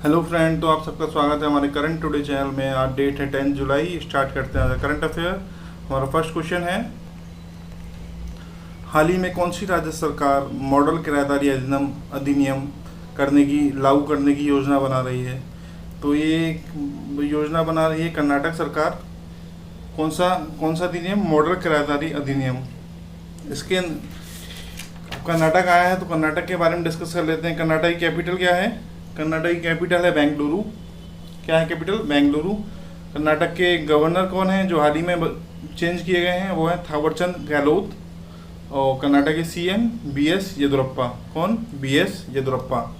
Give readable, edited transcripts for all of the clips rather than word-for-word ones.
Hello friend, तो आप सबका स्वागत है हमारे करंट टुडे चैनल में। आज डेट है 10 जुलाई। स्टार्ट करते हैं करंट अफेयर। हमारा फर्स्ट क्वेश्चन है, हाल ही में कौन सी राज्य सरकार मॉडल किराएदारी अधिनियम लागू करने की योजना बना रही है? तो ये योजना बना रही है कर्नाटक सरकार। कौन सा अधिनियम? मॉडल किराएदारी अधिनियम। इसके कर्नाटक आया है तो कर्नाटक के बारे में डिस्कस कर लेते हैं। कर्नाटक की कैपिटल क्या है? कर्नाटक की कैपिटल है बेंगलुरु। क्या है कैपिटल? बेंगलुरु। कर्नाटक के गवर्नर कौन है जो हाल ही में चेंज किए गए हैं? वो है थावरचंद गहलोत। और कर्नाटक के सीएम बीएस येदियुरप्पा। कौन? बीएस येदियुरप्पा।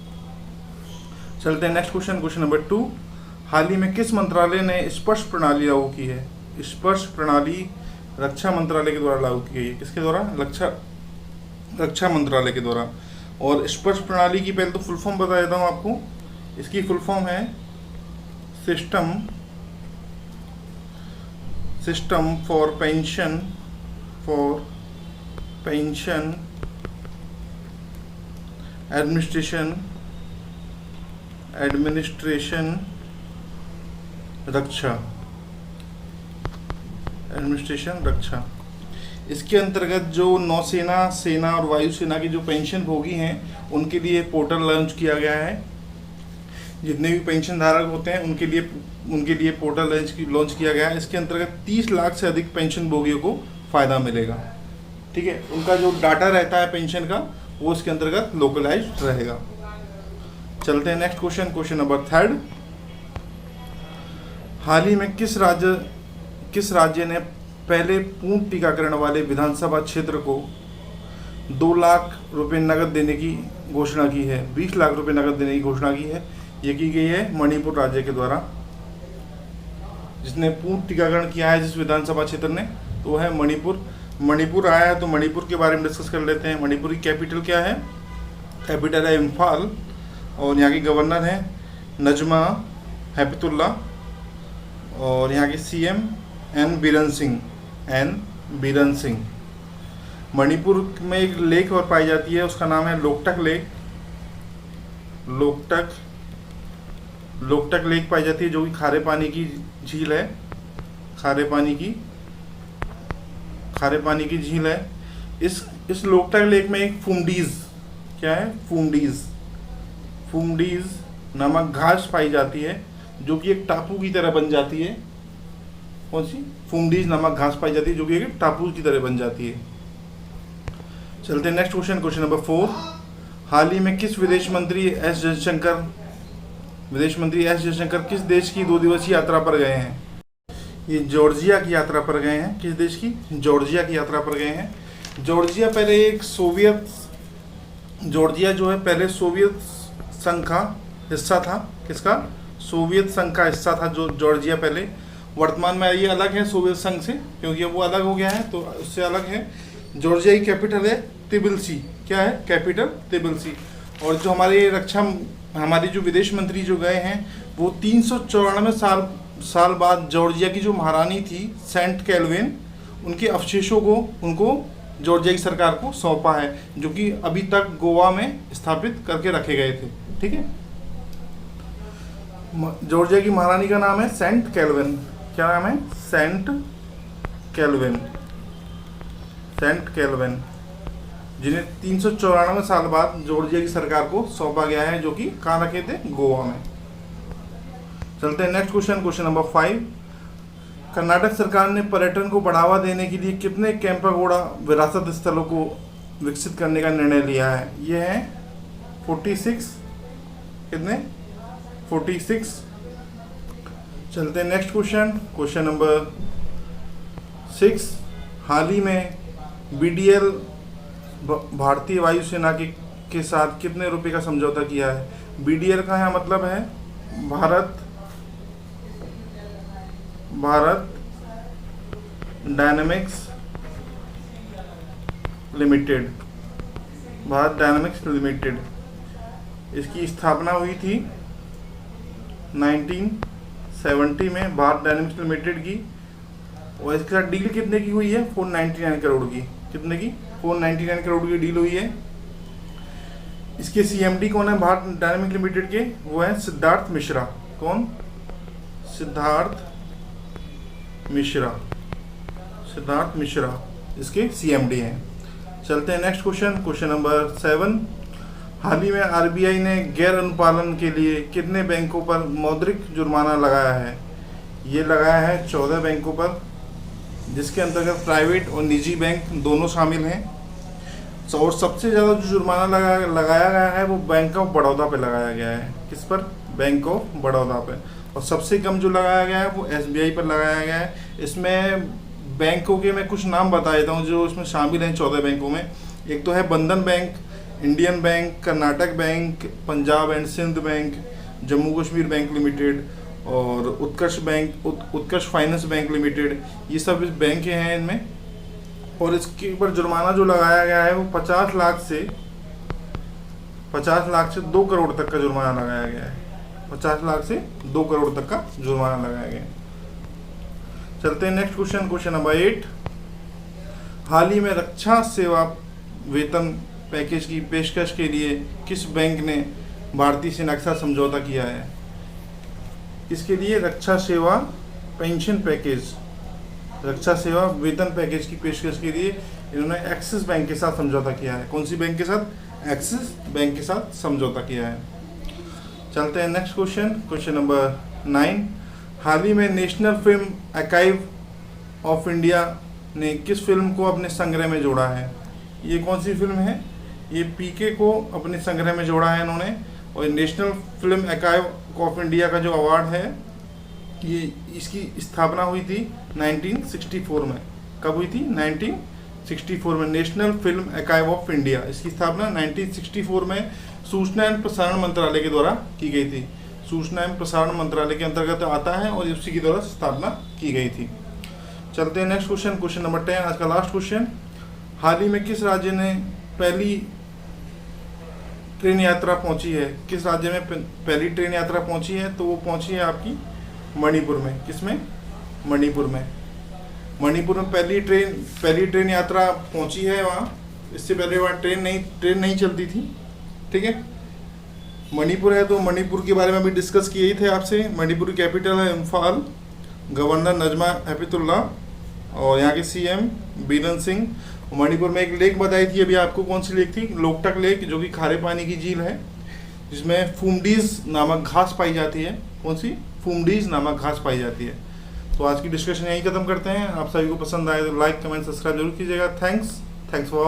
चलते हैं नेक्स्ट क्वेश्चन नंबर 2। हाल ही में किस मंत्रालय ने स्पर्श प्रणाली लागू की है? स्पर्श प्रणाली रक्षा मंत्रालय के द्वारा लागू की गई है। किसके द्वारा? रक्षा मंत्रालय के द्वारा। और स्पर्श प्रणाली की पहले तो फुल फॉर्म बता देता हूँ आपको। इसकी फुल फॉर्म है सिस्टम फॉर पेंशन एडमिनिस्ट्रेशन रक्षा। इसके अंतर्गत जो नौसेना, सेना और वायुसेना की जो पेंशन भोगी हैं उनके लिए पोर्टल लॉन्च किया गया है। जितने भी पेंशन धारक होते हैं उनके लिए पोर्टल लॉन्च किया गया है। इसके अंतर्गत 30 लाख से अधिक पेंशन भोगियों को फ़ायदा मिलेगा। ठीक है, उनका जो डाटा रहता है पेंशन का वो इसके अंतर्गत लोकलाइज्ड रहेगा। चलते हैं नेक्स्ट क्वेश्चन नंबर 3। हाल ही में किस राज्य ने पहले पूर्ण टीकाकरण वाले विधानसभा क्षेत्र को 2 लाख रुपए नकद देने की घोषणा की है? 20 लाख रुपए नकद देने की घोषणा की है। ये की गई है मणिपुर राज्य के द्वारा। जिसने पूर्ण टीकाकरण किया है जिस विधानसभा क्षेत्र ने, तो वो है मणिपुर आया है। तो मणिपुर के बारे में डिस्कस कर लेते हैं। मणिपुर की कैपिटल क्या है? कैपिटल है इम्फाल। और यहाँ की गवर्नर है नजमा हेपतुल्ला। और यहाँ के सीएम एन बीरन सिंह। मणिपुर में एक लेक और पाई जाती है, उसका नाम है लोकटक लेक। लोकटक लेक पाई जाती है जो कि खारे पानी की झील है। खारे पानी की झील है। इस लोकटक लेक में एक फूमडीज नामक घास पाई जाती है जो कि एक टापू की तरह बन जाती है। कौन सी? फूमडीज नामक घास पाई जाती है जो कि एक टापू की तरह बन जाती है। चलते हैं नेक्स्ट क्वेश्चन नंबर 4। हाल ही में किस विदेश मंत्री एस जयशंकर किस देश की 2 दिवसीय यात्रा पर गए हैं? ये जॉर्जिया की यात्रा पर गए हैं। किस देश की? जॉर्जिया की यात्रा पर गए हैं। जॉर्जिया जो है पहले सोवियत संघ का हिस्सा था। किसका? सोवियत संघ का हिस्सा था जो जॉर्जिया पहले। वर्तमान में ये अलग है सोवियत संघ से, क्योंकि अब वो अलग हो गया है तो उससे अलग है। जॉर्जिया की कैपिटल है तिबिलिसी। क्या है? कैपिटल तिबिलिसी। और जो हमारी जो विदेश मंत्री जो गए हैं वो 394 साल बाद जॉर्जिया की जो महारानी थी सेंट कैलविन, उनके अवशेषों को उनको जॉर्जिया की सरकार को सौंपा है, जो कि अभी तक गोवा में स्थापित करके रखे गए थे। ठीक है, जॉर्जिया की महारानी का नाम है सेंट कैलविन। क्या नाम है? सेंट कैलविन, जिन्हें 394 साल बाद जॉर्जिया की सरकार को सौंपा गया है, जो कि कहाँ रखे थे? गोवा में। चलते हैं नेक्स्ट क्वेश्चन नंबर 5। कर्नाटक सरकार ने पर्यटन को बढ़ावा देने के लिए कितने केम्पागोड़ा विरासत स्थलों को विकसित करने का निर्णय लिया है? ये है 46। कितने? 46। चलते हैं नेक्स्ट क्वेश्चन नंबर 6। हाल ही में बीडीएल भारतीय वायुसेना के साथ कितने रुपए का समझौता किया है? बीडीएल का यहाँ मतलब है भारत डायनामिक्स लिमिटेड। इसकी स्थापना हुई थी 1970 में भारत डायनामिक्स लिमिटेड की। और इसके साथ डील कितने की हुई है? 499 करोड़ की। कितने की? 499 करोड़ की डील हुई है। इसके सीएमडी कौन है भारत डायनामिक लिमिटेड के? वो है सिद्धार्थ मिश्रा। कौन? सिद्धार्थ मिश्रा। सिद्धार्थ मिश्रा इसके सीएमडी हैं। चलते हैं नेक्स्ट क्वेश्चन, क्वेश्चन नंबर 7। हाल ही में आरबीआई ने गैर अनुपालन के लिए कितने बैंकों पर मौद्रिक जुर्माना लगाया है? ये लगाया है 14 बैंकों पर, जिसके अंतर्गत प्राइवेट और निजी बैंक दोनों शामिल हैं। और सबसे ज़्यादा जो जुर्माना लगाया गया है वो बैंक ऑफ बड़ौदा पे लगाया गया है। किस पर? बैंक ऑफ बड़ौदा पे। और सबसे कम जो लगाया गया है वो एसबीआई पर लगाया गया है। इसमें बैंकों के मैं कुछ नाम बता देता हूँ जो इसमें शामिल हैं 14 बैंकों में। एक तो है Bandhan bank, Indian bank, Karnataka bank, Punjab and Sind bank, Jammu Kashmir bank limited और Utkarsh bank, Utkarsh finance bank limited. ये सब इस बैंक हैं इनमें। और इसके ऊपर जुर्माना जो लगाया गया है वो 50 लाख से 2 करोड़ तक का जुर्माना लगाया गया है। 50 लाख से 2 करोड़ तक का जुर्माना लगाया गया है। चलते हैं नेक्स्ट क्वेश्चन, क्वेश्चन नंबर 8। हाल ही में रक्षा सेवा वेतन पैकेज की पेशकश के लिए किस बैंक ने भारतीय सेना के साथ समझौता किया है? इसके लिए रक्षा सेवा पेंशन पैकेज, रक्षा सेवा वेतन पैकेज की पेशकश के लिए इन्होंने एक्सिस बैंक के साथ समझौता किया है। कौन सी बैंक के साथ? एक्सिस बैंक के साथ समझौता किया है। चलते हैं नेक्स्ट क्वेश्चन, क्वेश्चन नंबर 9। हाल ही में national film archive of India ने किस फिल्म को अपने संग्रह में जोड़ा है? ये कौन सी फिल्म है? ये पीके को अपने संग्रह में जोड़ा है इन्होंने। और national film archive of India का जो अवार्ड है, ये इसकी स्थापना हुई थी 1964 में। कब हुई थी? 1964 में। National film archive of India, इसकी स्थापना 1964 में सूचना एवं प्रसारण मंत्रालय के द्वारा की गई थी। सूचना एवं प्रसारण मंत्रालय के अंतर्गत आता है और उसी के द्वारा स्थापना की गई थी। चलते हैं नेक्स्ट क्वेश्चन, क्वेश्चन नंबर 10, आज का लास्ट क्वेश्चन। हाल ही में किस राज्य ने पहली ट्रेन यात्रा पहुंची है? किस राज्य में पहली ट्रेन यात्रा पहुंची है? तो वो पहुंची है आपकी मणिपुर में। किसमें? मणिपुर में। मणिपुर में पहली ट्रेन यात्रा पहुंची है वहाँ। इससे पहले वहाँ ट्रेन नहीं चलती थी। ठीक है, मणिपुर है तो मणिपुर के बारे में भी डिस्कस किए ही थे आपसे। मणिपुर की कैपिटल है इम्फाल, गवर्नर नजमा हेपतुल्ला और यहाँ के सीएम बीरेन सिंह। मणिपुर में एक लेक बताई थी अभी आपको, कौन सी लेक थी? लोकटक लेक, जो कि खारे पानी की झील है, जिसमें फूमडीज नामक घास पाई जाती है। कौन सी? फूमडीज नामक घास पाई जाती है। तो आज की डिस्कशन यहीं खत्म करते हैं। आप सभी को पसंद आए तो लाइक, कमेंट, सब्सक्राइब जरूर कीजिएगा। Thanks for